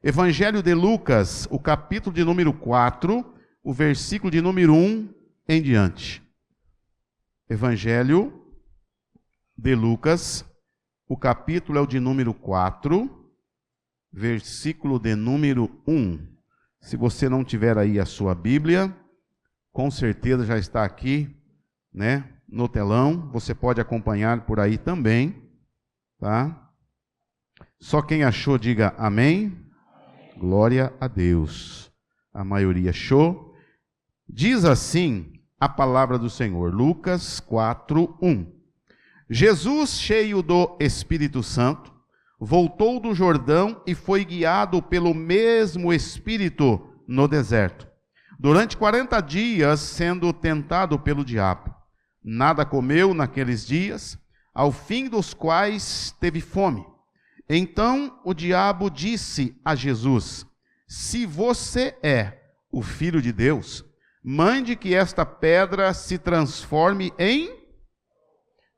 Evangelho de Lucas, o capítulo de número 4, o versículo de número 1 em diante. Evangelho de Lucas, o capítulo é o de número 4, versículo de número 1. Se você não tiver aí a sua Bíblia, com certeza já está aqui, né, no telão. Você pode acompanhar por aí também, tá? Só quem achou, diga amém. Glória a Deus. A maioria achou. Diz assim a palavra do Senhor, Lucas 4, 1. Jesus, cheio do Espírito Santo, voltou do Jordão e foi guiado pelo mesmo Espírito no deserto, durante 40 dias sendo tentado pelo diabo. Nada comeu naqueles dias, ao fim dos quais teve fome. Então o diabo disse a Jesus: se você é o Filho de Deus, mande que esta pedra se transforme em...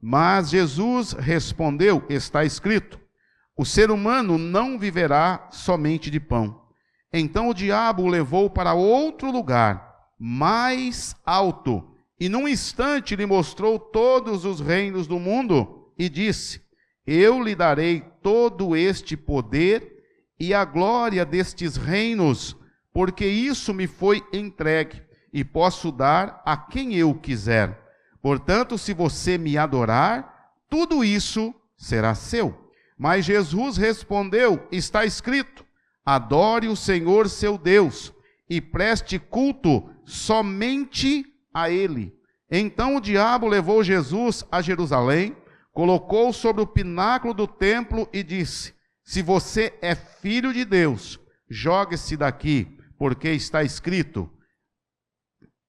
Mas Jesus respondeu: está escrito, o ser humano não viverá somente de pão. Então o diabo o levou para outro lugar, mais alto, e num instante lhe mostrou todos os reinos do mundo, e disse: eu lhe darei todo este poder e a glória destes reinos, porque isso me foi entregue, e posso dar a quem eu quiser. Portanto, se você me adorar, tudo isso será seu. Mas Jesus respondeu: está escrito, adore o Senhor seu Deus, e preste culto somente a Ele. Então o diabo levou Jesus a Jerusalém, colocou sobre o pináculo do templo e disse: se você é filho de Deus, jogue-se daqui, porque está escrito,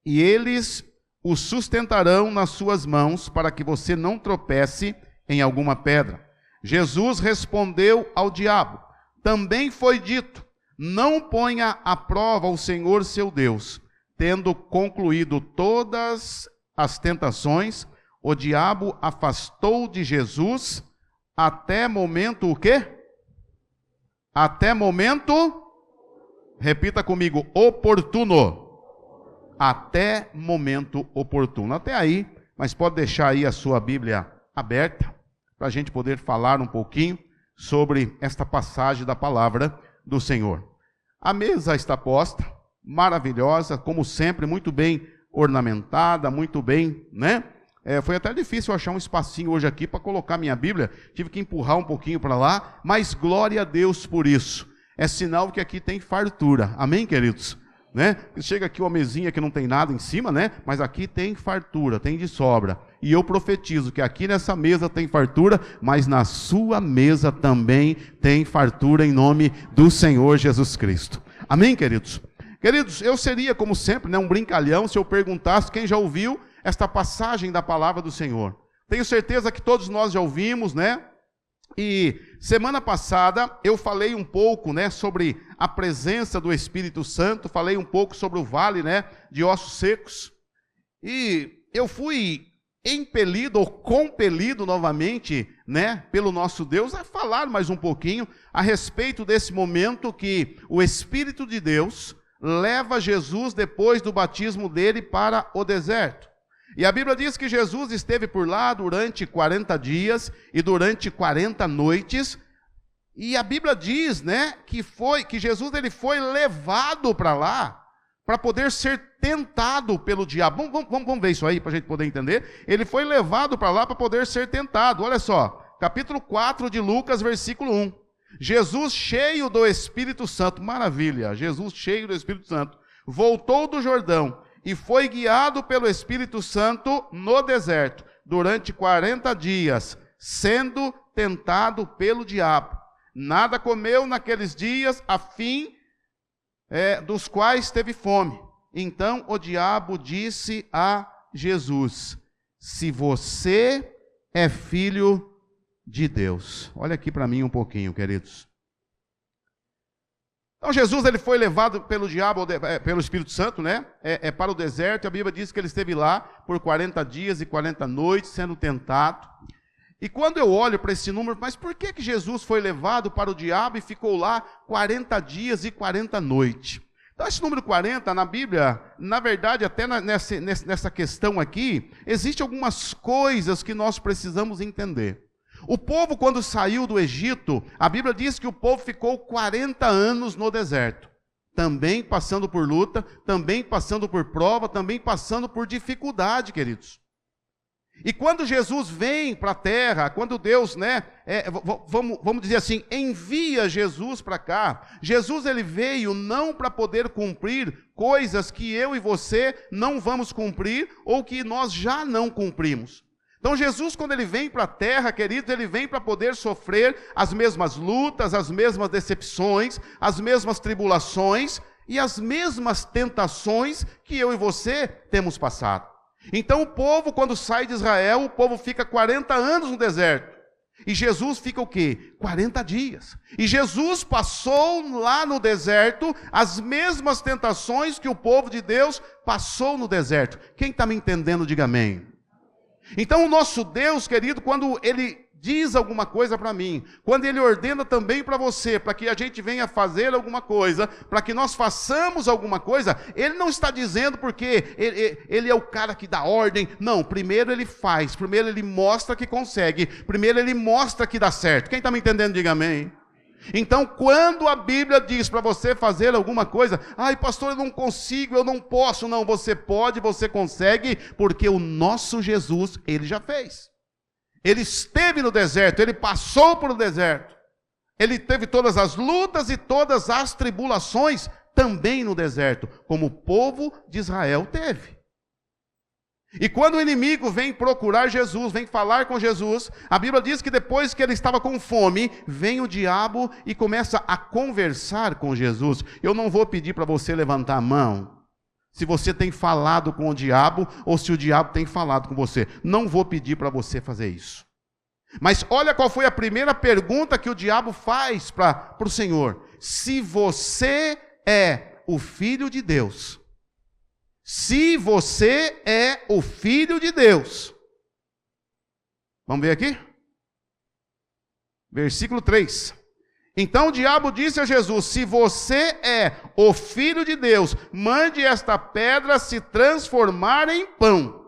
e eles o sustentarão nas suas mãos, para que você não tropece em alguma pedra. Jesus respondeu ao diabo: também foi dito, não ponha à prova o Senhor seu Deus. Tendo concluído todas as tentações, o diabo afastou de Jesus até momento o quê? Até momento, repita comigo, oportuno. Até momento oportuno. Até aí, mas pode deixar aí a sua Bíblia aberta, para a gente poder falar um pouquinho sobre esta passagem da palavra do Senhor. A mesa está posta, maravilhosa, como sempre, muito bem ornamentada, muito bem, né? Foi até difícil achar um espacinho hoje aqui para colocar minha Bíblia, tive que empurrar um pouquinho para lá, mas glória a Deus por isso. É sinal que aqui tem fartura, amém, queridos? Né? Chega aqui uma mesinha que não tem nada em cima, né? Mas aqui tem fartura, tem de sobra. E eu profetizo que aqui nessa mesa tem fartura, mas na sua mesa também tem fartura em nome do Senhor Jesus Cristo. Amém, queridos? Queridos, eu seria, como sempre, né, um brincalhão se eu perguntasse quem já ouviu esta passagem da palavra do Senhor. Tenho certeza que todos nós já ouvimos, né? E semana passada eu falei um pouco, né, sobre a presença do Espírito Santo, falei um pouco sobre o vale, né, de ossos secos. E eu fui impelido ou compelido novamente, né, pelo nosso Deus a falar mais um pouquinho a respeito desse momento que o Espírito de Deus leva Jesus depois do batismo dele para o deserto. E a Bíblia diz que Jesus esteve por lá durante 40 dias e durante 40 noites. E a Bíblia diz, né, que Jesus ele foi levado para lá para poder ser tentado pelo diabo. Vamos ver isso aí para a gente poder entender. Ele foi levado para lá para poder ser tentado. Olha só, capítulo 4 de Lucas, versículo 1. Jesus cheio do Espírito Santo, maravilha, Jesus cheio do Espírito Santo, voltou do Jordão e foi guiado pelo Espírito Santo no deserto, durante 40 dias, sendo tentado pelo diabo. Nada comeu naqueles dias, a fim dos quais teve fome. Então o diabo disse a Jesus: se você é filho de Deus. Olha aqui para mim um pouquinho, queridos. Então Jesus ele foi levado pelo diabo, pelo Espírito Santo, né? Para o deserto. A Bíblia diz que ele esteve lá por 40 dias e 40 noites, sendo tentado. E quando eu olho para esse número, mas por que Jesus foi levado para o diabo e ficou lá 40 dias e 40 noites? Então esse número 40 na Bíblia, na verdade até nessa questão aqui, existem algumas coisas que nós precisamos entender. O povo quando saiu do Egito, a Bíblia diz que o povo ficou 40 anos no deserto. Também passando por luta, também passando por prova, também passando por dificuldade, queridos. E quando Jesus vem para a terra, quando Deus, vamos dizer assim, envia Jesus para cá, Jesus ele veio não para poder cumprir coisas que eu e você não vamos cumprir ou que nós já não cumprimos. Então Jesus, quando ele vem para a terra, queridos, ele vem para poder sofrer as mesmas lutas, as mesmas decepções, as mesmas tribulações e as mesmas tentações que eu e você temos passado. Então o povo, quando sai de Israel, o povo fica 40 anos no deserto. E Jesus fica o quê? 40 dias. E Jesus passou lá no deserto as mesmas tentações que o povo de Deus passou no deserto. Quem está me entendendo, diga amém. Então o nosso Deus, querido, quando Ele diz alguma coisa para mim, quando Ele ordena também para você, para que a gente venha fazer alguma coisa, para que nós façamos alguma coisa, Ele não está dizendo porque ele é o cara que dá ordem. Não, primeiro Ele faz, primeiro Ele mostra que consegue, primeiro Ele mostra que dá certo. Quem está me entendendo, diga amém. Então, quando a Bíblia diz para você fazer alguma coisa, ai pastor, eu não consigo, eu não posso. Não, você pode, você consegue, porque o nosso Jesus, Ele já fez. Ele esteve no deserto, Ele passou por o deserto. Ele teve todas as lutas e todas as tribulações também no deserto, como o povo de Israel teve. E quando o inimigo vem procurar Jesus, vem falar com Jesus, a Bíblia diz que depois que ele estava com fome, vem o diabo e começa a conversar com Jesus. Eu não vou pedir para você levantar a mão, se você tem falado com o diabo ou se o diabo tem falado com você. Não vou pedir para você fazer isso. Mas olha qual foi a primeira pergunta que o diabo faz para o Senhor. Se você é o Filho de Deus, se você é o Filho de Deus. Vamos ver aqui? Versículo 3. Então o diabo disse a Jesus, se você é o Filho de Deus, mande esta pedra se transformar em pão.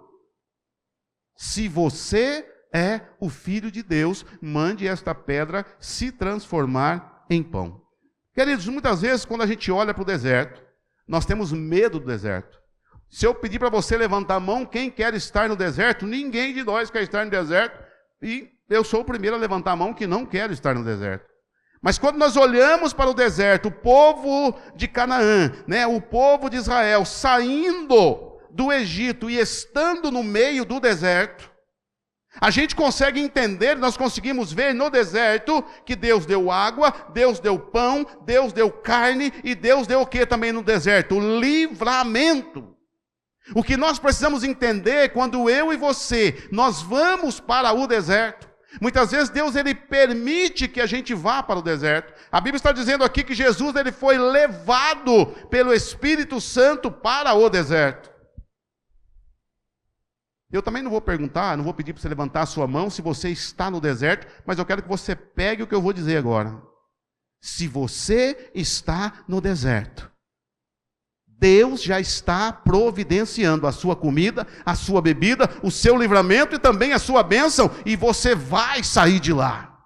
Se você é o Filho de Deus, mande esta pedra se transformar em pão. Queridos, muitas vezes quando a gente olha para o deserto, nós temos medo do deserto. Se eu pedir para você levantar a mão, quem quer estar no deserto? Ninguém de nós quer estar no deserto. E eu sou o primeiro a levantar a mão que não quero estar no deserto. Mas quando nós olhamos para o deserto, o povo de Canaã, o povo de Israel, saindo do Egito e estando no meio do deserto, a gente consegue entender, nós conseguimos ver no deserto que Deus deu água, Deus deu pão, Deus deu carne e Deus deu o que também no deserto? Livramento. O que nós precisamos entender quando eu e você, nós vamos para o deserto, muitas vezes Deus ele permite que a gente vá para o deserto. A Bíblia está dizendo aqui que Jesus ele foi levado pelo Espírito Santo para o deserto. Eu também não vou perguntar, não vou pedir para você levantar a sua mão se você está no deserto, mas eu quero que você pegue o que eu vou dizer agora. Se você está no deserto, Deus já está providenciando a sua comida, a sua bebida, o seu livramento e também a sua bênção, e você vai sair de lá.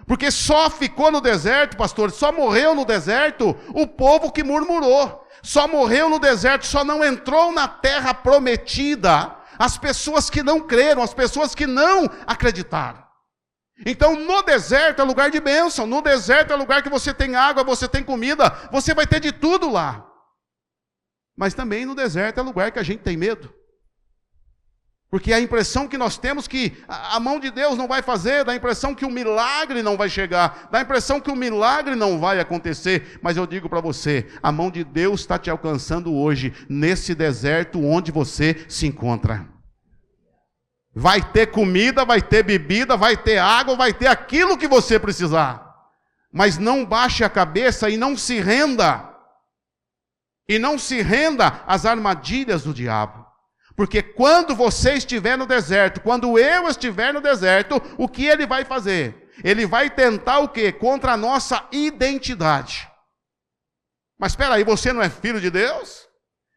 Porque só ficou no deserto, pastor, só morreu no deserto o povo que murmurou. Só morreu no deserto, só não entrou na terra prometida as pessoas que não creram, as pessoas que não acreditaram. Então no deserto é lugar de bênção, no deserto é lugar que você tem água, você tem comida, você vai ter de tudo lá. Mas também no deserto é lugar que a gente tem medo. Porque a impressão que nós temos que a mão de Deus não vai fazer, dá a impressão que o milagre não vai chegar, dá a impressão que o milagre não vai acontecer. Mas eu digo para você, a mão de Deus está te alcançando hoje, nesse deserto onde você se encontra. Vai ter comida, vai ter bebida, vai ter água, vai ter aquilo que você precisar. Mas não baixe a cabeça e não se renda. E não se renda às armadilhas do diabo. Porque quando você estiver no deserto, quando eu estiver no deserto, o que ele vai fazer? Ele vai tentar o quê? Contra a nossa identidade. Mas espera aí, você não é filho de Deus?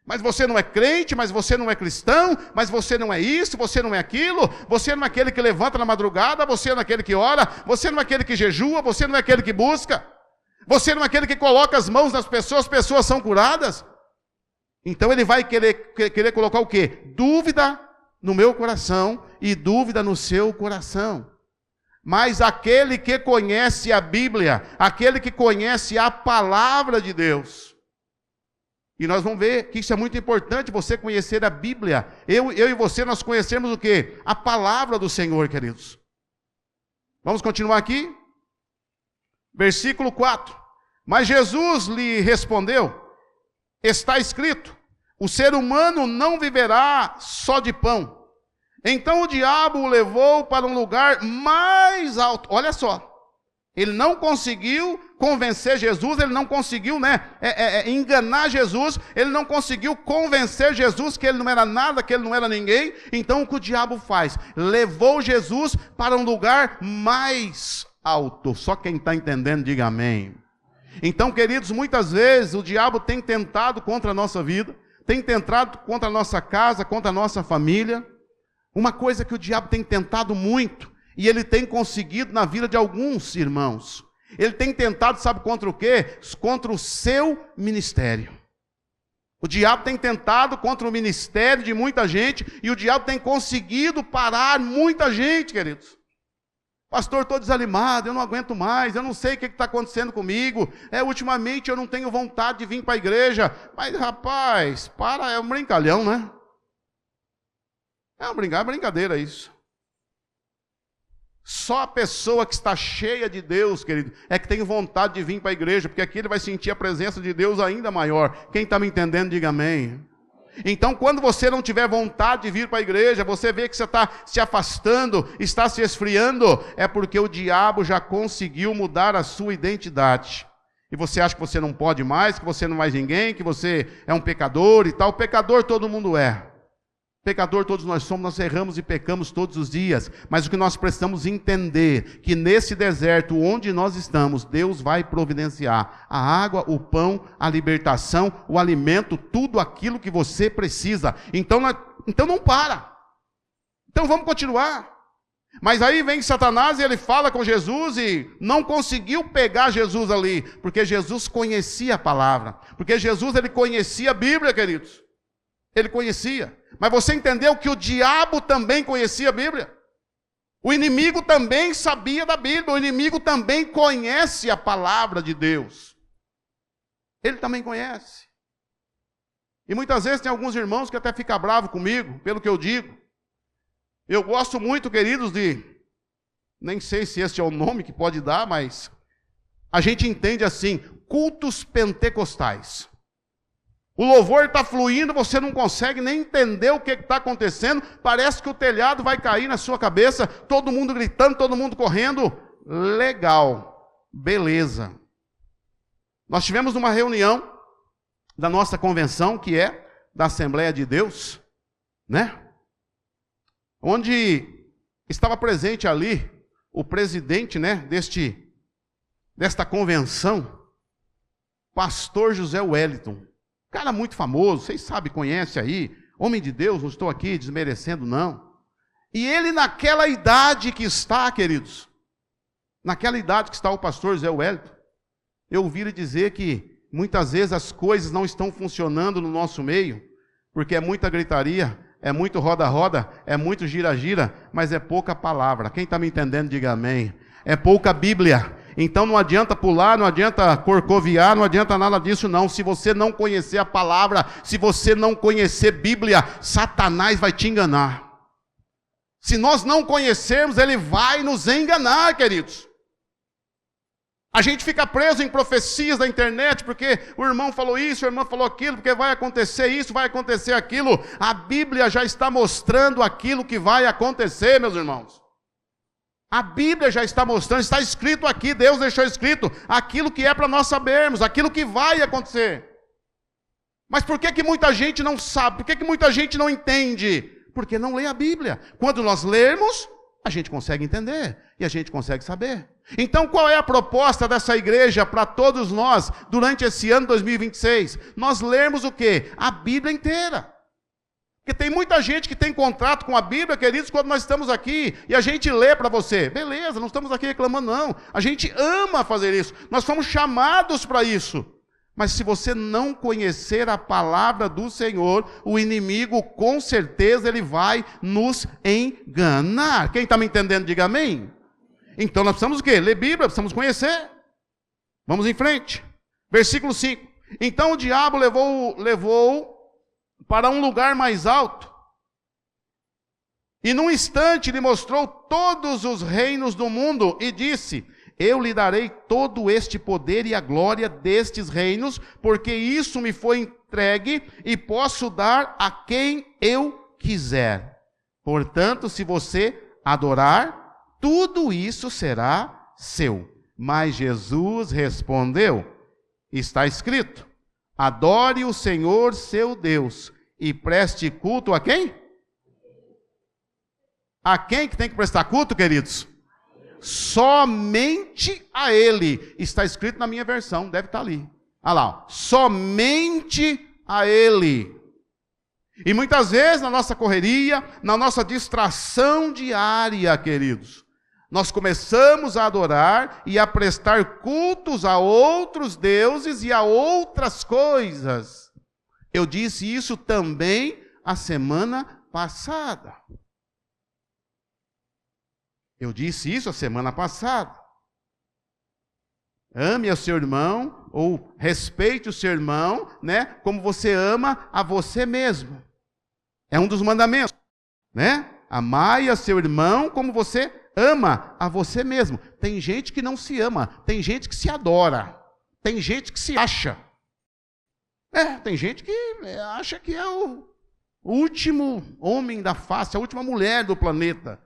Mas você não é crente, mas você não é cristão, mas você não é isso, você não é aquilo, você não é aquele que levanta na madrugada, você não é aquele que ora, você não é aquele que jejua, você não é aquele que busca, você não é aquele que coloca as mãos nas pessoas, as pessoas são curadas. Então ele vai querer colocar o quê? Dúvida no meu coração e dúvida no seu coração. Mas aquele que conhece a Bíblia, aquele que conhece a palavra de Deus, e nós vamos ver que isso é muito importante, você conhecer a Bíblia. Eu e você, nós conhecemos o quê? A palavra do Senhor, queridos. Vamos continuar aqui? Versículo 4. Mas Jesus lhe respondeu: está escrito, o ser humano não viverá só de pão. Então o diabo o levou para um lugar mais alto. Olha só, ele não conseguiu convencer Jesus, ele não conseguiu enganar Jesus, ele não conseguiu convencer Jesus que ele não era nada, que ele não era ninguém. Então o que o diabo faz? Levou Jesus para um lugar mais alto. Só quem está entendendo, diga amém. Então, queridos, muitas vezes o diabo tem tentado contra a nossa vida, tem tentado contra a nossa casa, contra a nossa família. Uma coisa que o diabo tem tentado muito, e ele tem conseguido na vida de alguns irmãos, ele tem tentado, sabe contra o quê? Contra o seu ministério. O diabo tem tentado contra o ministério de muita gente, e o diabo tem conseguido parar muita gente, queridos. Pastor, estou desanimado, eu não aguento mais, eu não sei o que está acontecendo comigo, ultimamente eu não tenho vontade de vir para a igreja. Mas rapaz, é um brincalhão, né? É brincadeira isso. Só a pessoa que está cheia de Deus, querido, é que tem vontade de vir para a igreja, porque aqui ele vai sentir a presença de Deus ainda maior. Quem está me entendendo, diga amém. Então, quando você não tiver vontade de vir para a igreja, você vê que você está se afastando, está se esfriando, é porque o diabo já conseguiu mudar a sua identidade. E você acha que você não pode mais, que você não é mais ninguém, que você é um pecador e tal. Pecador todo mundo é. Pecador todos nós somos, nós erramos e pecamos todos os dias, mas o que nós precisamos entender, que nesse deserto onde nós estamos, Deus vai providenciar a água, o pão, a libertação, o alimento, tudo aquilo que você precisa. Então não para, então vamos continuar. Mas aí vem Satanás e ele fala com Jesus e não conseguiu pegar Jesus ali, porque Jesus conhecia a palavra, porque Jesus ele conhecia a Bíblia, queridos, ele conhecia. Mas você entendeu que o diabo também conhecia a Bíblia? O inimigo também sabia da Bíblia, o inimigo também conhece a palavra de Deus. Ele também conhece. E muitas vezes tem alguns irmãos que até ficam bravos comigo, pelo que eu digo. Eu gosto muito, queridos, nem sei se esse é o nome que pode dar, mas a gente entende assim, cultos pentecostais. O louvor está fluindo, você não consegue nem entender o que está acontecendo, parece que o telhado vai cair na sua cabeça, todo mundo gritando, todo mundo correndo. Legal, beleza. Nós tivemos uma reunião da nossa convenção, que é da Assembleia de Deus, né? Onde estava presente ali o presidente, né, desta convenção, pastor José Wellington. Cara muito famoso, vocês sabem, conhece aí, homem de Deus, não estou aqui desmerecendo não. E ele naquela idade que está, queridos, naquela idade que está o pastor José Wellington, eu ouvi ele dizer que muitas vezes as coisas não estão funcionando no nosso meio, porque é muita gritaria, é muito roda-roda, é muito gira-gira, mas é pouca palavra. Quem está me entendendo, diga amém. É pouca Bíblia. Então não adianta pular, não adianta corcoviar, não adianta nada disso não. Se você não conhecer a palavra, se você não conhecer Bíblia, Satanás vai te enganar. Se nós não conhecermos, ele vai nos enganar, queridos. A gente fica preso em profecias da internet, porque o irmão falou isso, o irmão falou aquilo, porque vai acontecer isso, vai acontecer aquilo. A Bíblia já está mostrando aquilo que vai acontecer, meus irmãos. A Bíblia já está mostrando, está escrito aqui, Deus deixou escrito aquilo que é para nós sabermos, aquilo que vai acontecer. Mas por que muita gente não sabe? Por que muita gente não entende? Porque não lê a Bíblia. Quando nós lermos, a gente consegue entender e a gente consegue saber. Então, qual é a proposta dessa igreja para todos nós durante esse ano 2026? Nós lermos o quê? A Bíblia inteira. Porque tem muita gente que tem contrato com a Bíblia, queridos, quando nós estamos aqui e a gente lê para você. Beleza, não estamos aqui reclamando, não. A gente ama fazer isso. Nós fomos chamados para isso. Mas se você não conhecer a palavra do Senhor, o inimigo, com certeza, ele vai nos enganar. Quem está me entendendo, diga amém. Então nós precisamos o quê? Ler Bíblia, precisamos conhecer. Vamos em frente. Versículo 5. Então o diabo levou para um lugar mais alto, e num instante lhe mostrou todos os reinos do mundo, e disse: eu lhe darei todo este poder e a glória destes reinos, porque isso me foi entregue e posso dar a quem eu quiser. Portanto, se você adorar, tudo isso será seu. Mas Jesus respondeu: está escrito, adore o Senhor seu Deus e preste culto a quem? A quem que tem que prestar culto, queridos? Somente a Ele. Está escrito na minha versão, deve estar ali. Olha lá, ó. Somente a Ele. E muitas vezes na nossa correria, na nossa distração diária, queridos, nós começamos a adorar e a prestar cultos a outros deuses e a outras coisas. Eu disse isso também a semana passada. Eu disse isso a semana passada. Ame o seu irmão, ou respeite o seu irmão, né? Como você ama a você mesmo. É um dos mandamentos, né? Amai a seu irmão como você ama a você mesmo. Tem gente que não se ama, tem gente que se adora, tem gente que se acha. Tem gente que acha que é o último homem da face, a última mulher do planeta.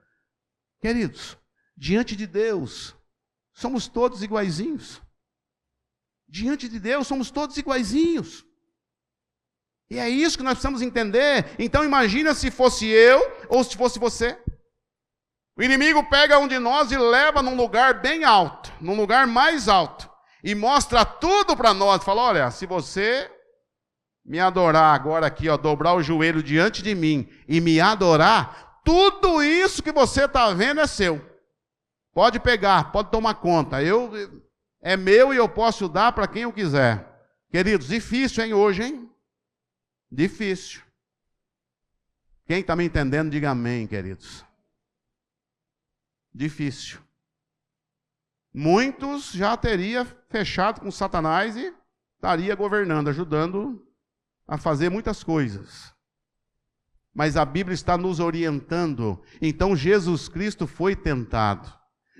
Queridos, diante de Deus, somos todos iguaizinhos. Diante de Deus, somos todos iguaizinhos. E é isso que nós precisamos entender. Então imagina se fosse eu ou se fosse você. O inimigo pega um de nós e leva num lugar bem alto, num lugar mais alto, e mostra tudo para nós. Fala, olha, se você me adorar agora aqui, ó, dobrar o joelho diante de mim e me adorar, tudo isso que você está vendo é seu. Pode pegar, pode tomar conta. É meu e eu posso dar para quem eu quiser. Queridos, difícil, hein, hoje, hein? Difícil. Quem está me entendendo, diga amém, queridos. Difícil. Muitos já teriam fechado com Satanás e estaria governando, ajudando a fazer muitas coisas. Mas a Bíblia está nos orientando. Então Jesus Cristo foi tentado.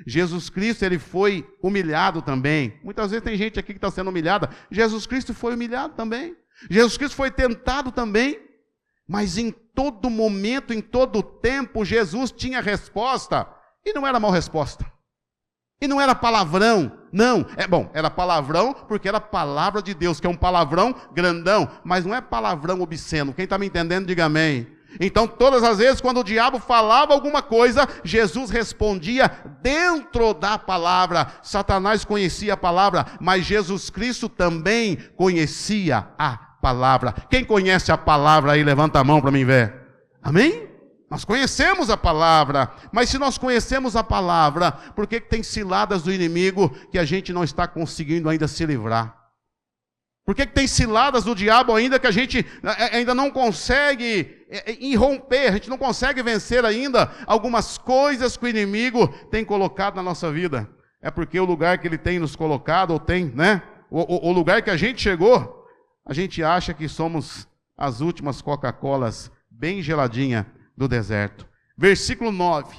Jesus Cristo, ele foi humilhado também. Muitas vezes tem gente aqui que está sendo humilhada. Jesus Cristo foi humilhado também. Jesus Cristo foi tentado também. Mas em todo momento, em todo tempo, Jesus tinha resposta. E não era mal resposta. E não era palavrão. Não, era palavrão porque era palavra de Deus, que é um palavrão grandão. Mas não é palavrão obsceno. Quem está me entendendo, diga amém. Então, todas as vezes, quando o diabo falava alguma coisa, Jesus respondia dentro da palavra. Satanás conhecia a palavra, mas Jesus Cristo também conhecia a palavra. Quem conhece a palavra aí, levanta a mão para mim ver. Amém? Nós conhecemos a palavra, mas se nós conhecemos a palavra, por que tem ciladas do inimigo que a gente não está conseguindo ainda se livrar? Por que tem ciladas do diabo ainda que a gente ainda não consegue irromper, a gente não consegue vencer ainda algumas coisas que o inimigo tem colocado na nossa vida? É porque o lugar que ele tem nos colocado, ou tem, né? O lugar que a gente chegou, a gente acha que somos as últimas Coca-Colas bem geladinha do deserto. Versículo 9.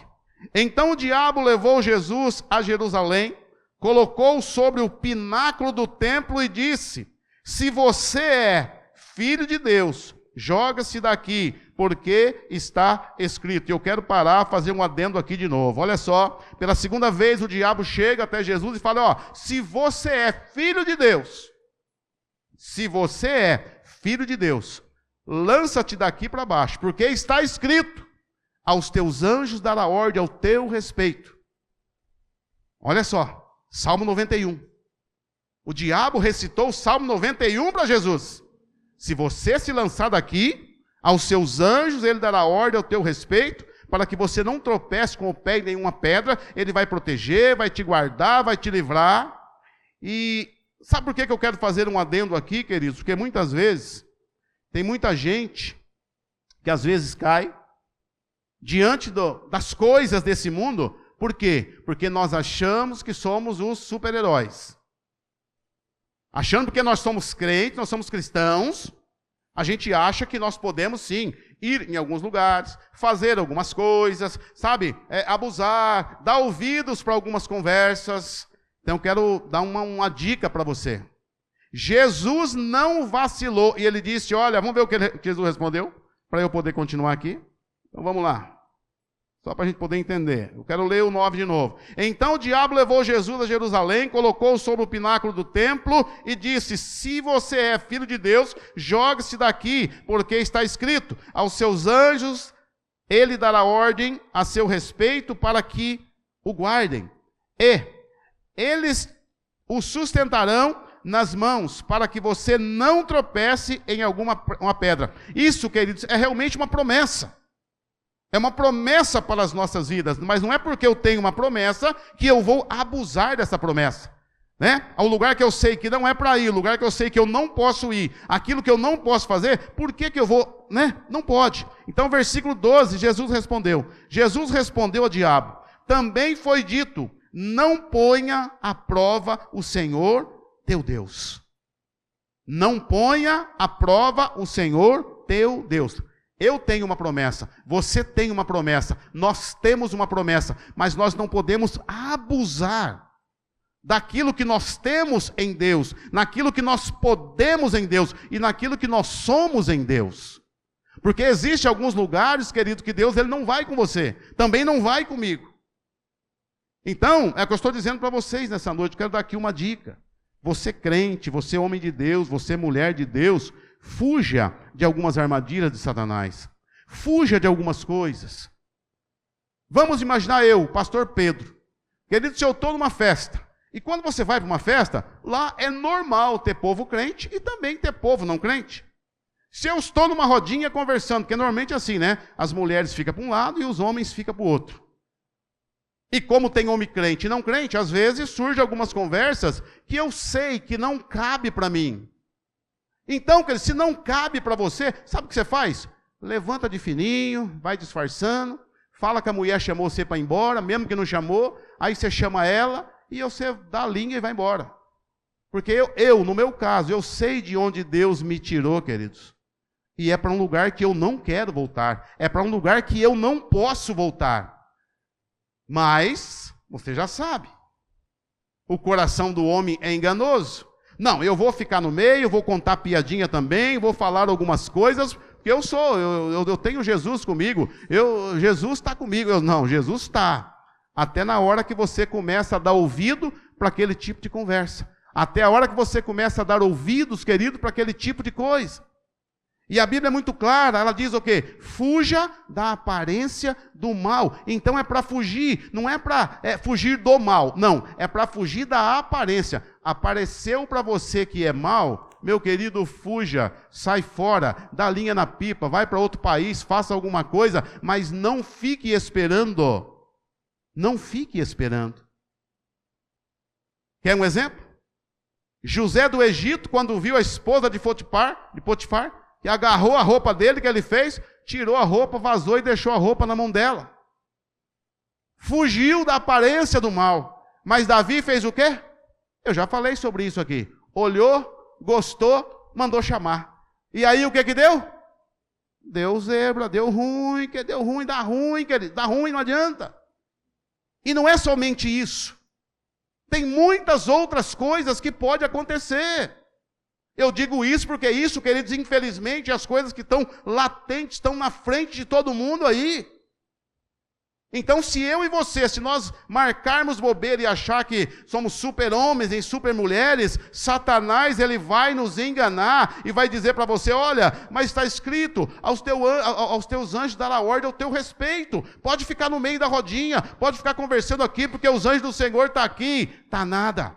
Então o diabo levou Jesus a Jerusalém, colocou-o sobre o pináculo do templo e disse: se você é filho de Deus, joga-se daqui, porque está escrito. E eu quero parar, fazer um adendo aqui de novo. Olha só, pela segunda vez o diabo chega até Jesus e fala: se você é filho de Deus, se você é filho de Deus, lança-te daqui para baixo, porque está escrito, aos teus anjos dará ordem ao teu respeito. Olha só, Salmo 91. O diabo recitou o Salmo 91 para Jesus. Se você se lançar daqui, aos seus anjos ele dará ordem ao teu respeito, para que você não tropece com o pé em nenhuma pedra, ele vai proteger, vai te guardar, vai te livrar. E sabe por que eu quero fazer um adendo aqui, queridos? Porque muitas vezes, tem muita gente que às vezes cai diante das coisas desse mundo. Por quê? Porque nós achamos que somos os super-heróis. Achando que nós somos crentes, nós somos cristãos, a gente acha que nós podemos sim ir em alguns lugares, fazer algumas coisas, sabe? Abusar, dar ouvidos para algumas conversas. Então eu quero dar uma dica para você. Jesus não vacilou e ele disse, olha, vamos ver o que Jesus respondeu, para eu poder continuar aqui. Então vamos lá. Só para a gente poder entender. Eu quero ler o 9 de novo. Então o diabo levou Jesus a Jerusalém, colocou-o sobre o pináculo do templo e disse, se você é filho de Deus, jogue-se daqui, porque está escrito, aos seus anjos ele dará ordem a seu respeito para que o guardem. E eles o sustentarão nas mãos, para que você não tropece em uma pedra. Isso, queridos, é realmente uma promessa. É uma promessa para as nossas vidas, mas não é porque eu tenho uma promessa que eu vou abusar dessa promessa, né? Ao lugar que eu sei que não é para ir, o lugar que eu sei que eu não posso ir, aquilo que eu não posso fazer, por que eu vou, né? Não pode. Então, versículo 12, Jesus respondeu ao diabo, também foi dito, não ponha à prova o Senhor teu Deus. Não ponha à prova o Senhor teu Deus. Eu tenho uma promessa, você tem uma promessa, nós temos uma promessa, mas nós não podemos abusar daquilo que nós temos em Deus, naquilo que nós podemos em Deus e naquilo que nós somos em Deus. Porque existem alguns lugares, querido, que Deus ele não vai com você, também não vai comigo. Então, é o que eu estou dizendo para vocês nessa noite, eu quero dar aqui uma dica. Você crente, você homem de Deus, você mulher de Deus, fuja de algumas armadilhas de Satanás. Fuja de algumas coisas. Vamos imaginar eu, pastor Pedro. Querido, se eu estou numa festa, e quando você vai para uma festa, lá é normal ter povo crente e também ter povo não crente. Se eu estou numa rodinha conversando, porque normalmente é assim, né? As mulheres ficam para um lado e os homens ficam para o outro. E como tem homem crente e não crente, às vezes surgem algumas conversas que eu sei que não cabe para mim. Então, se não cabe para você, sabe o que você faz? Levanta de fininho, vai disfarçando, fala que a mulher chamou você para ir embora, mesmo que não chamou, aí você chama ela e você dá a linha e vai embora. Porque no meu caso, eu sei de onde Deus me tirou, queridos. E é para um lugar que eu não quero voltar. É para um lugar que eu não posso voltar. Mas, você já sabe, o coração do homem é enganoso. Não, eu vou ficar no meio, vou contar piadinha também, vou falar algumas coisas, porque eu tenho Jesus comigo, Jesus está comigo. Não, Jesus está. Até na hora que você começa a dar ouvido para aquele tipo de conversa. Até a hora que você começa a dar ouvidos, querido, para aquele tipo de coisa. E a Bíblia é muito clara, ela diz o quê? Fuja da aparência do mal. Então é para fugir, não é para fugir do mal, não, é para fugir da aparência. Apareceu para você que é mal, meu querido, fuja, sai fora, dá linha na pipa, vai para outro país, faça alguma coisa, mas não fique esperando. Não fique esperando. Quer um exemplo? José do Egito, quando viu a esposa de Potifar, que agarrou a roupa dele, que ele fez, tirou a roupa, vazou e deixou a roupa na mão dela. Fugiu da aparência do mal. Mas Davi fez o quê? Eu já falei sobre isso aqui. Olhou, gostou, mandou chamar. E aí o que deu? Deu zebra, deu ruim, dá ruim, não adianta. E não é somente isso. Tem muitas outras coisas que podem acontecer. Eu digo isso porque isso, queridos, infelizmente, as coisas que estão latentes, estão na frente de todo mundo aí. Então, se eu e você, se nós marcarmos bobeira e achar que somos super-homens e super-mulheres, Satanás, ele vai nos enganar e vai dizer para você, olha, mas está escrito, aos teus anjos dará ordem ao teu respeito. Pode ficar no meio da rodinha, pode ficar conversando aqui, porque os anjos do Senhor estão aqui. Está nada.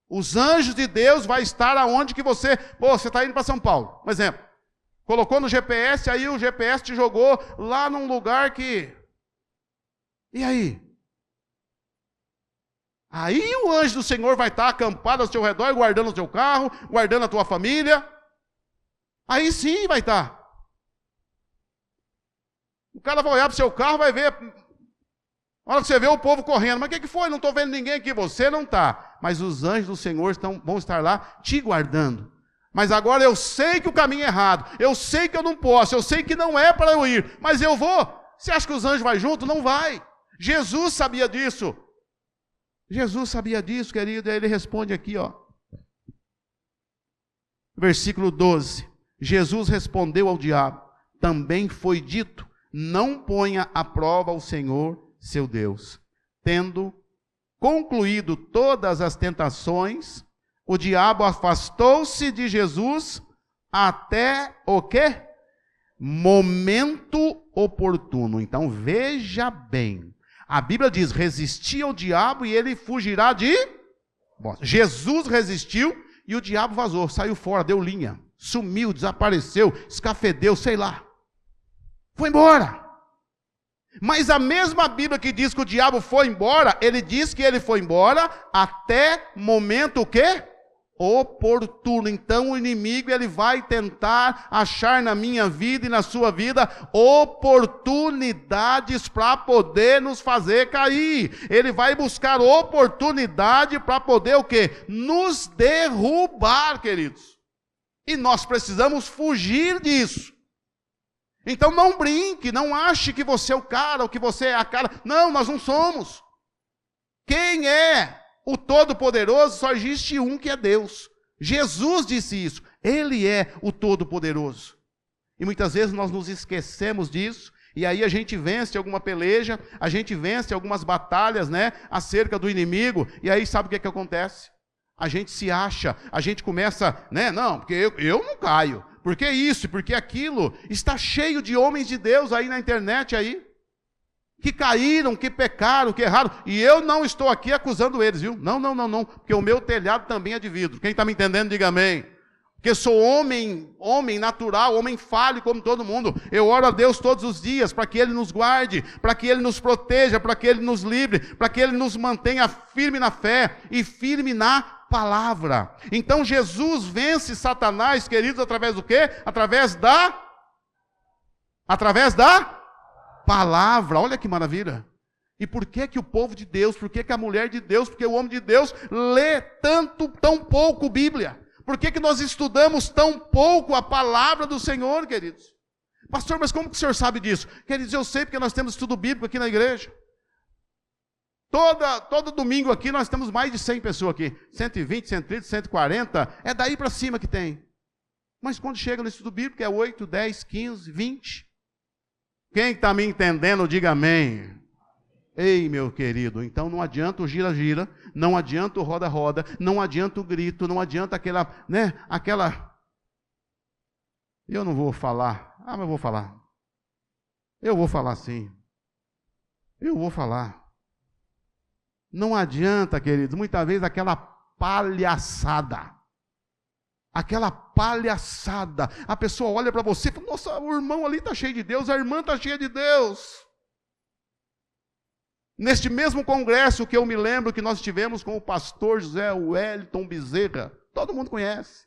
Os anjos de Deus vão estar aonde que você está indo para São Paulo, um exemplo. Colocou no GPS, aí o GPS te jogou lá num lugar que... E aí? Aí o anjo do Senhor vai estar acampado ao seu redor, guardando o seu carro, guardando a tua família. Aí sim vai estar. O cara vai olhar para o seu carro, vai ver... A hora que você vê o povo correndo, mas o que foi? Não estou vendo ninguém aqui, você não está. Mas os anjos do Senhor vão estar lá te guardando. Mas agora eu sei que o caminho é errado, eu sei que eu não posso, eu sei que não é para eu ir, mas eu vou. Você acha que os anjos vão junto? Não vai. Jesus sabia disso. Jesus sabia disso, querido, e aí ele responde aqui, ó. Versículo 12. Jesus respondeu ao diabo, também foi dito, não ponha à prova o Senhor, seu Deus. Tendo concluído todas as tentações, o diabo afastou-se de Jesus até o quê? Momento oportuno. Então veja bem. A Bíblia diz, resistir ao diabo e ele fugirá de... Bom, Jesus resistiu e o diabo vazou, saiu fora, deu linha, sumiu, desapareceu, escafedeu, sei lá. Foi embora. Mas a mesma Bíblia que diz que o diabo foi embora, ele diz que ele foi embora até momento o quê? Oportuno. Então o inimigo ele vai tentar achar na minha vida e na sua vida oportunidades para poder nos fazer cair. Ele vai buscar oportunidade para poder o quê? Nos derrubar, queridos. E nós precisamos fugir disso. Então não brinque, não ache que você é o cara, ou que você é a cara. Não, nós não somos. Quem é o Todo-Poderoso? Só existe um que é Deus. Jesus disse isso. Ele é o Todo-Poderoso. E muitas vezes nós nos esquecemos disso, e aí a gente vence alguma peleja, a gente vence algumas batalhas, né, acerca do inimigo, e aí sabe o que acontece? A gente se acha, a gente começa, né, não, porque eu não caio. Porque isso, porque aquilo, está cheio de homens de Deus aí na internet aí, que caíram, que pecaram, que erraram, e eu não estou aqui acusando eles, viu? Não, porque o meu telhado também é de vidro. Quem está me entendendo, diga amém. Porque sou homem natural, homem falho como todo mundo. Eu oro a Deus todos os dias para que Ele nos guarde, para que Ele nos proteja, para que Ele nos livre, para que Ele nos mantenha firme na fé e firme na palavra. Então Jesus vence Satanás, queridos, através do quê? Através da palavra. Olha que maravilha. E por que que o povo de Deus, por que que a mulher de Deus, porque o homem de Deus lê tão pouco Bíblia? Por que que nós estudamos tão pouco a palavra do Senhor, queridos? Pastor, mas como que o senhor sabe disso? Queridos, eu sei porque nós temos estudo bíblico aqui na igreja. Todo domingo aqui nós temos mais de 100 pessoas aqui. 120, 130, 140, é daí para cima que tem. Mas quando chega no estudo bíblico é 8, 10, 15, 20. Quem está me entendendo, diga amém. Ei, meu querido, então não adianta o gira-gira, não adianta o roda-roda, não adianta o grito, não adianta aquela... Eu não vou falar. Mas eu vou falar. Eu vou falar sim. Eu vou falar. Não adianta, queridos, muitas vezes aquela palhaçada. Aquela palhaçada. A pessoa olha para você e fala, nossa, o irmão ali está cheio de Deus, a irmã está cheia de Deus. Neste mesmo congresso que eu me lembro que nós tivemos com o pastor José Wellington Bezerra, todo mundo conhece.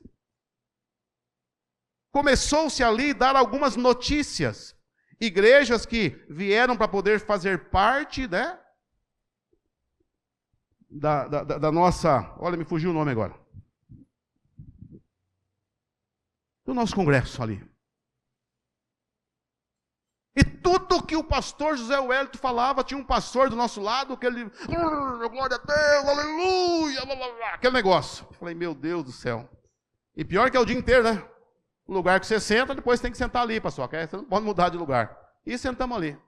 Começou-se ali a dar algumas notícias. Igrejas que vieram para poder fazer parte, né, da nossa... Olha, me fugiu o nome agora. Do nosso congresso ali. E tudo que o pastor José Wellington falava, tinha um pastor do nosso lado, que ele... Glória a Deus, aleluia, blá, blá, blá, aquele negócio. Eu falei, meu Deus do céu. E pior que é o dia inteiro, né? O lugar que você senta, depois tem que sentar ali, pastor. Você não pode mudar de lugar. E sentamos ali.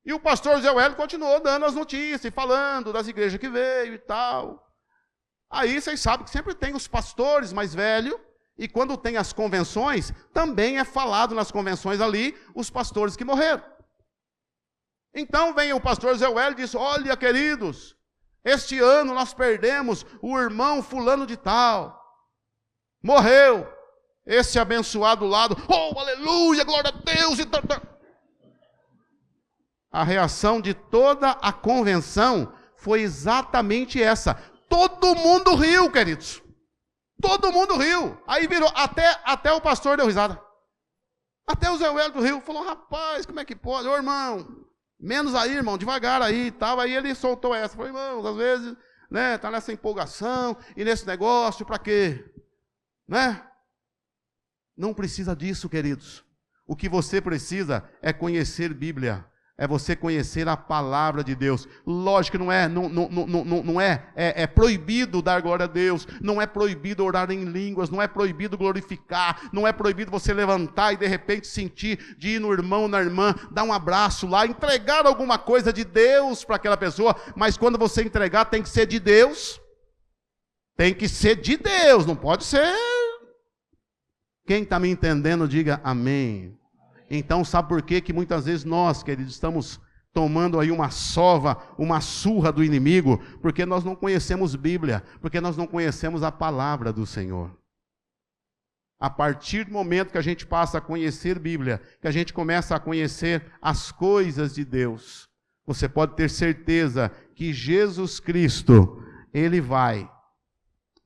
E o pastor Zé Wélio continuou dando as notícias, e falando das igrejas que veio e tal. Aí vocês sabem que sempre tem os pastores mais velhos, e quando tem as convenções, também é falado nas convenções ali, os pastores que morreram. Então vem o pastor Zé Wélio e diz: olha, queridos, este ano nós perdemos o irmão fulano de tal. Morreu. Esse abençoado lado, oh, aleluia, glória a Deus. A reação de toda a convenção foi exatamente essa. Todo mundo riu, queridos. Todo mundo riu. Aí virou, até o pastor deu risada. Até o Zé Wélio riu. Falou: rapaz, como é que pode? Ô, irmão, menos aí, irmão, devagar aí e tal. Aí ele soltou essa. Falou: irmãos, às vezes, né, tá nessa empolgação e nesse negócio, para quê? Né? Não precisa disso, queridos. O que você precisa é conhecer Bíblia. É você conhecer a palavra de Deus. Lógico que não é proibido dar glória a Deus, não é proibido orar em línguas, não é proibido glorificar, não é proibido você levantar e de repente sentir de ir no irmão, na irmã, dar um abraço lá, entregar alguma coisa de Deus para aquela pessoa, mas quando você entregar tem que ser de Deus. Tem que ser de Deus, não pode ser. Quem está me entendendo, diga amém. Então, sabe por quê que muitas vezes nós, queridos, estamos tomando aí uma sova, uma surra do inimigo? Porque nós não conhecemos Bíblia, porque nós não conhecemos a palavra do Senhor. A partir do momento que a gente passa a conhecer Bíblia, que a gente começa a conhecer as coisas de Deus, você pode ter certeza que Jesus Cristo, Ele vai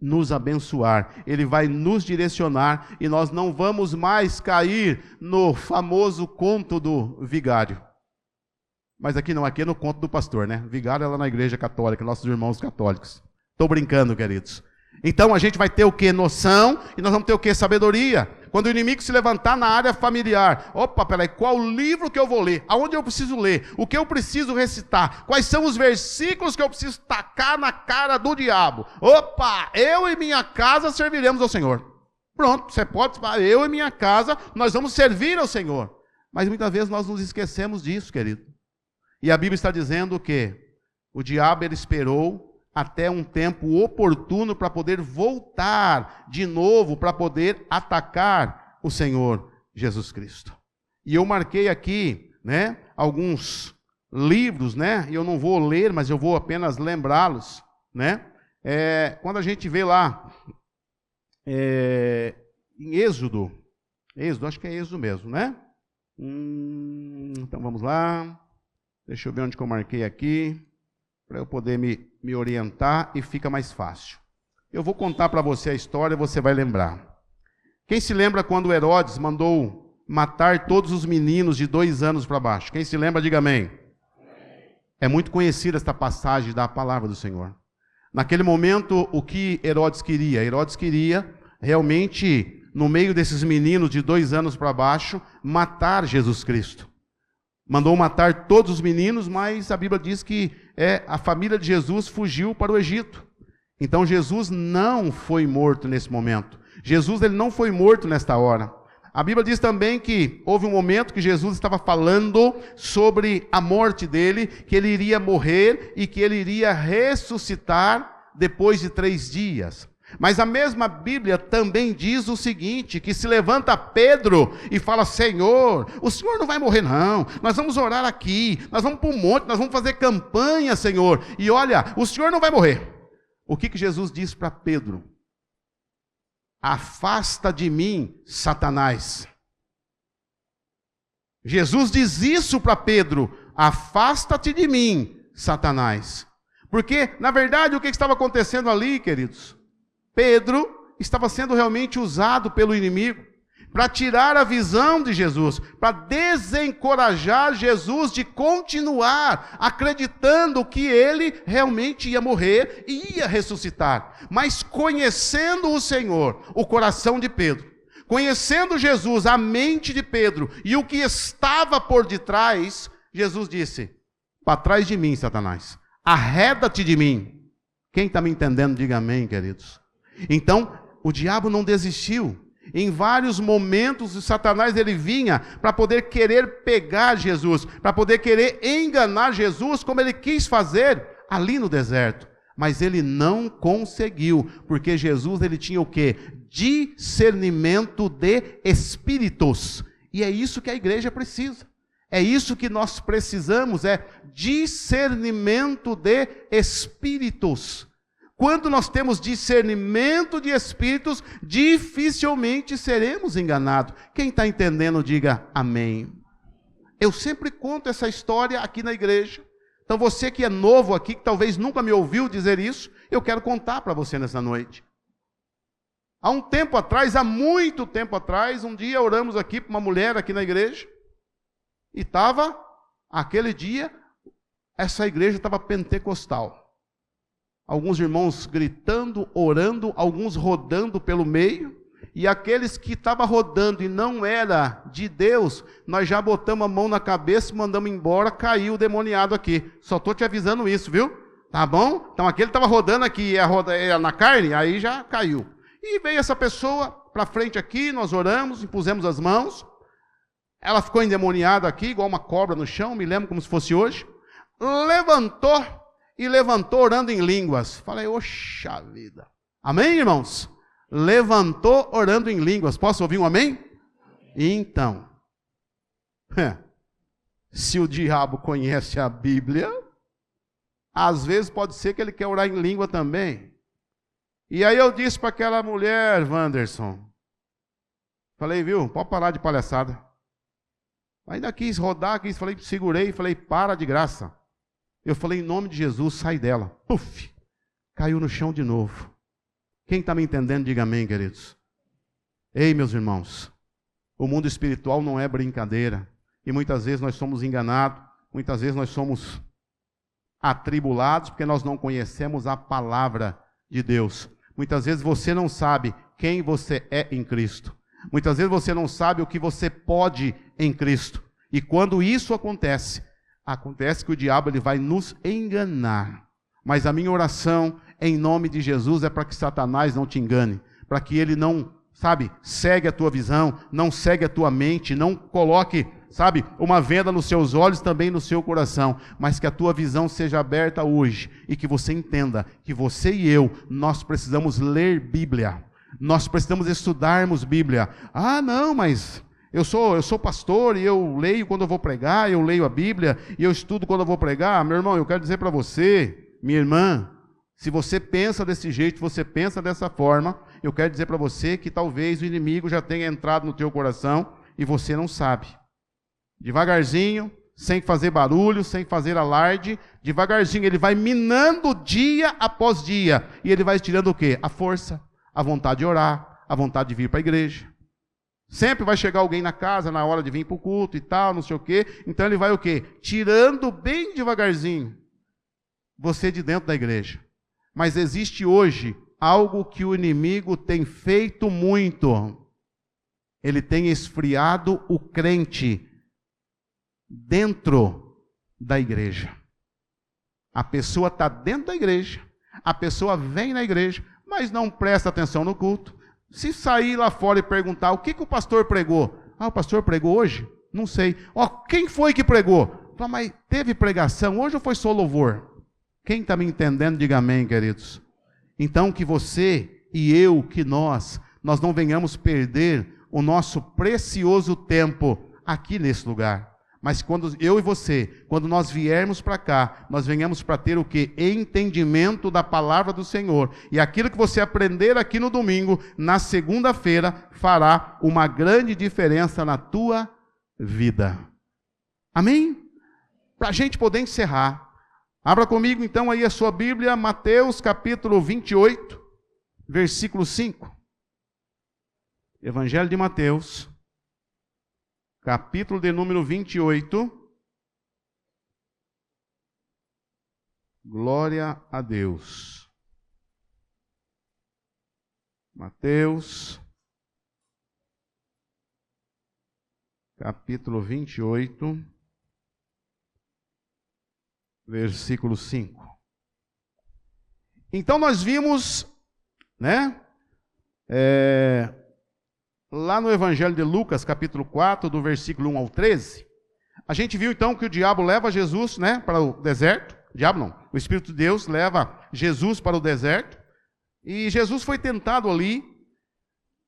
nos abençoar, Ele vai nos direcionar e nós não vamos mais cair no famoso conto do vigário. Mas aqui não, aqui é no conto do pastor, né? Vigário é lá na igreja católica, nossos irmãos católicos. Estou brincando, queridos. Então a gente vai ter o que? Noção, e nós vamos ter o que? Sabedoria. Quando o inimigo se levantar na área familiar, opa, peraí, qual livro que eu vou ler? Aonde eu preciso ler? O que eu preciso recitar? Quais são os versículos que eu preciso tacar na cara do diabo? Opa, eu e minha casa serviremos ao Senhor. Pronto, você pode falar, eu e minha casa, nós vamos servir ao Senhor. Mas muitas vezes nós nos esquecemos disso, querido. E a Bíblia está dizendo que o diabo, ele esperou até um tempo oportuno para poder voltar de novo, para poder atacar o Senhor Jesus Cristo. E eu marquei aqui, né, alguns livros, né, e eu não vou ler, mas eu vou apenas lembrá-los, né. Quando a gente vê lá, em Êxodo, acho que é Êxodo mesmo, né? Então vamos lá, deixa eu ver onde que eu marquei aqui, para eu poder me orientar e fica mais fácil. Eu vou contar para você a história, você vai lembrar. Quem se lembra quando Herodes mandou matar todos os meninos de 2 anos para baixo? Quem se lembra, diga amém. É muito conhecida esta passagem da palavra do Senhor. Naquele momento, o que Herodes queria? Herodes queria realmente, no meio desses meninos de 2 anos para baixo, matar Jesus Cristo. Mandou matar todos os meninos, mas a Bíblia diz que a família de Jesus fugiu para o Egito. Então Jesus não foi morto nesse momento. Jesus, ele não foi morto nesta hora. A Bíblia diz também que houve um momento que Jesus estava falando sobre a morte dele, que ele iria morrer e que ele iria ressuscitar depois de 3 dias. Mas a mesma Bíblia também diz o seguinte, que se levanta Pedro e fala: Senhor, o Senhor não vai morrer não, nós vamos orar aqui, nós vamos para o monte, nós vamos fazer campanha, Senhor, e olha, o Senhor não vai morrer. O que Jesus diz para Pedro? Afasta de mim, Satanás. Jesus diz isso para Pedro: afasta-te de mim, Satanás. Porque, na verdade, o que estava acontecendo ali, queridos? Pedro estava sendo realmente usado pelo inimigo para tirar a visão de Jesus, para desencorajar Jesus de continuar acreditando que ele realmente ia morrer e ia ressuscitar. Mas conhecendo o Senhor, o coração de Pedro, conhecendo Jesus, a mente de Pedro e o que estava por detrás, Jesus disse: para trás de mim, Satanás, arreda-te de mim. Quem está me entendendo, diga amém, queridos. Então, o diabo não desistiu. Em vários momentos, o Satanás ele vinha para poder querer pegar Jesus, para poder querer enganar Jesus, como ele quis fazer ali no deserto. Mas ele não conseguiu, porque Jesus ele tinha o quê? Discernimento de espíritos. E é isso que a igreja precisa. É isso que nós precisamos, é discernimento de espíritos. Quando nós temos discernimento de espíritos, dificilmente seremos enganados. Quem está entendendo, diga amém. Eu sempre conto essa história aqui na igreja. Então você que é novo aqui, que talvez nunca me ouviu dizer isso, eu quero contar para você nessa noite. Há um tempo atrás, há muito tempo atrás, um dia oramos aqui para uma mulher aqui na igreja, e estava, aquele dia, essa igreja estava pentecostal. Alguns irmãos gritando, orando, alguns rodando pelo meio, e aqueles que estavam rodando e não era de Deus, nós já botamos a mão na cabeça, mandamos embora, caiu o demoniado aqui. Só estou te avisando isso, viu? Tá bom? Então aquele estava rodando aqui, ia na carne, aí já caiu. E veio essa pessoa para frente aqui, nós oramos, impusemos as mãos, ela ficou endemoniada aqui, igual uma cobra no chão, me lembro como se fosse hoje, levantou orando em línguas. Falei, oxa vida. Amém, irmãos? Levantou orando em línguas. Posso ouvir um amém? Então, se o diabo conhece a Bíblia, às vezes pode ser que ele quer orar em língua também. E aí eu disse para aquela mulher, Wanderson, falei, viu, pode parar de palhaçada. Ainda quis rodar, segurei, falei, para de graça. Eu falei, em nome de Jesus, sai dela. Puf, caiu no chão de novo. Quem está me entendendo, diga amém, queridos. Ei, meus irmãos, o mundo espiritual não é brincadeira. E muitas vezes nós somos enganados, muitas vezes nós somos atribulados, porque nós não conhecemos a palavra de Deus. Muitas vezes você não sabe quem você é em Cristo. Muitas vezes você não sabe o que você pode em Cristo. E quando isso acontece que o diabo ele vai nos enganar. Mas a minha oração em nome de Jesus é para que Satanás não te engane, para que ele não, segue a tua visão, não segue a tua mente, não coloque, uma venda nos seus olhos, também no seu coração, mas que a tua visão seja aberta hoje e que você entenda que você e eu, nós precisamos ler Bíblia. Nós precisamos estudarmos Bíblia. Ah, não, mas eu sou pastor e eu leio quando eu vou pregar, eu leio a Bíblia e eu estudo quando eu vou pregar. Meu irmão, eu quero dizer para você, minha irmã, se você pensa desse jeito, você pensa dessa forma, eu quero dizer para você que talvez o inimigo já tenha entrado no teu coração e você não sabe. Devagarzinho, sem fazer barulho, sem fazer alarde, devagarzinho, ele vai minando dia após dia e ele vai tirando o quê? A força. A vontade de orar, a vontade de vir para a igreja. Sempre vai chegar alguém na casa na hora de vir para o culto e tal, não sei o quê. Então ele vai o quê? Tirando bem devagarzinho você de dentro da igreja. Mas existe hoje algo que o inimigo tem feito muito. Ele tem esfriado o crente dentro da igreja. A pessoa está dentro da igreja, a pessoa vem na igreja, mas não presta atenção no culto. Se sair lá fora e perguntar o que o pastor pregou, o pastor pregou hoje? Não sei. Quem foi que pregou? Mas teve pregação hoje ou foi só louvor? Quem está me entendendo, diga amém, queridos. Então que você e eu, que nós não venhamos perder o nosso precioso tempo aqui nesse lugar. Mas quando eu e você, quando nós viermos para cá, nós venhamos para ter o quê? Entendimento da palavra do Senhor. E aquilo que você aprender aqui no domingo, na segunda-feira, fará uma grande diferença na tua vida. Amém? Para a gente poder encerrar, abra comigo então aí a sua Bíblia, Mateus capítulo 28, versículo 5. Evangelho de Mateus, capítulo de número 28. Glória a Deus. Mateus, capítulo 28, versículo 5. Então nós vimos, lá no Evangelho de Lucas, capítulo 4, do versículo 1 ao 13, a gente viu então que o diabo leva Jesus, né, para o deserto. O diabo não, o Espírito de Deus leva Jesus para o deserto, e Jesus foi tentado ali.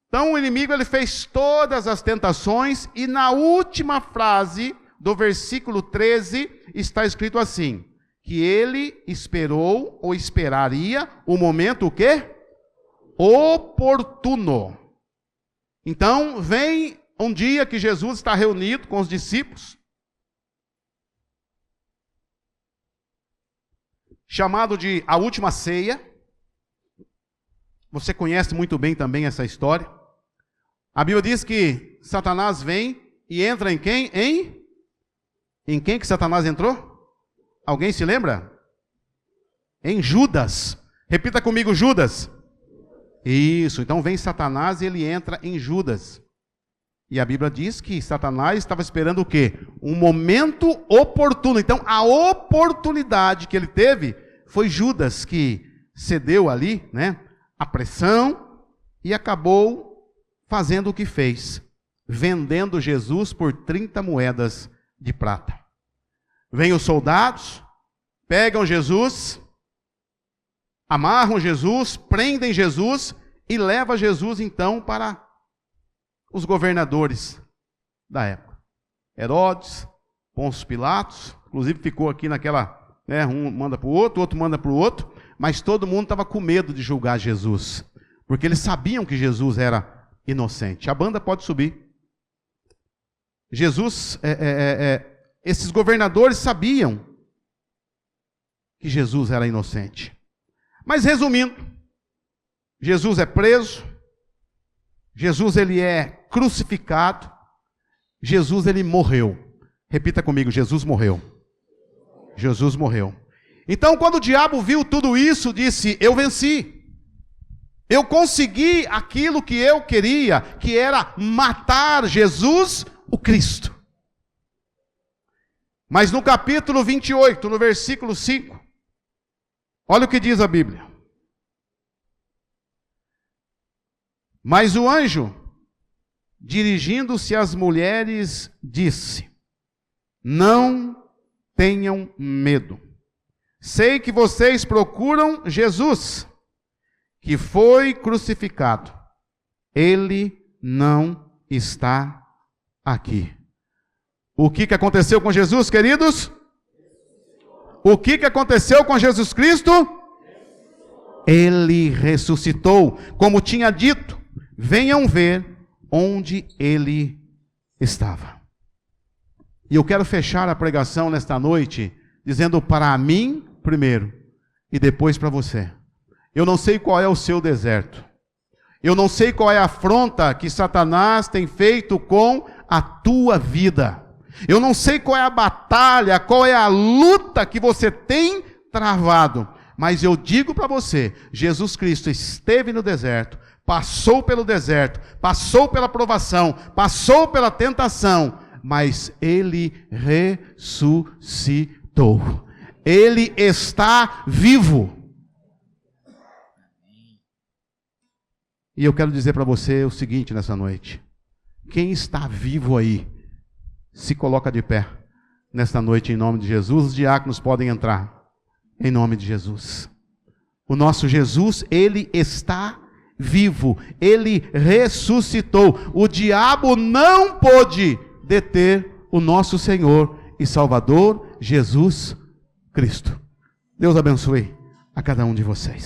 Então o inimigo ele fez todas as tentações, e na última frase do versículo 13 está escrito assim, que ele esperou ou esperaria o momento o quê? Oportuno. Então vem um dia que Jesus está reunido com os discípulos, chamado de a última ceia. Você conhece muito bem também essa história. A Bíblia diz que Satanás vem e entra em quem? Em quem que Satanás entrou? Alguém se lembra? Em Judas. Repita comigo, Judas. Isso, então vem Satanás e ele entra em Judas. E a Bíblia diz que Satanás estava esperando o quê? Um momento oportuno. Então a oportunidade que ele teve foi Judas que cedeu ali, né, a pressão e acabou fazendo o que fez, vendendo Jesus por 30 moedas de prata. Vêm os soldados, pegam Jesus, amarram Jesus, prendem Jesus e levam Jesus então para os governadores da época. Herodes, Pôncio Pilatos, inclusive ficou aqui naquela, né, um manda para o outro manda para o outro, mas todo mundo estava com medo de julgar Jesus, porque eles sabiam que Jesus era inocente. A banda pode subir. Jesus, esses governadores sabiam que Jesus era inocente. Mas resumindo, Jesus é preso, Jesus ele é crucificado, Jesus ele morreu. Repita comigo, Jesus morreu. Jesus morreu. Então quando o diabo viu tudo isso, disse, eu venci. Eu consegui aquilo que eu queria, que era matar Jesus, o Cristo. Mas no capítulo 28, no versículo 5, olha o que diz a Bíblia. Mas o anjo, dirigindo-se às mulheres, disse, não tenham medo. Sei que vocês procuram Jesus, que foi crucificado. Ele não está aqui. O que aconteceu com Jesus, queridos? O que aconteceu com Jesus Cristo? Ele ressuscitou, como tinha dito, venham ver onde ele estava. E eu quero fechar a pregação nesta noite, dizendo para mim primeiro, e depois para você. Eu não sei qual é o seu deserto. Eu não sei qual é a afronta que Satanás tem feito com a tua vida. Eu não sei qual é a batalha, qual é a luta que você tem travado. Mas eu digo para você, Jesus Cristo esteve no deserto, passou pelo deserto, passou pela provação, passou pela tentação, mas Ele ressuscitou. Ele está vivo. E eu quero dizer para você o seguinte nessa noite. Quem está vivo aí, se coloca de pé nesta noite em nome de Jesus. Os diáconos podem entrar em nome de Jesus. O nosso Jesus, Ele está vivo. Ele ressuscitou. O diabo não pôde deter o nosso Senhor e Salvador Jesus Cristo. Deus abençoe a cada um de vocês.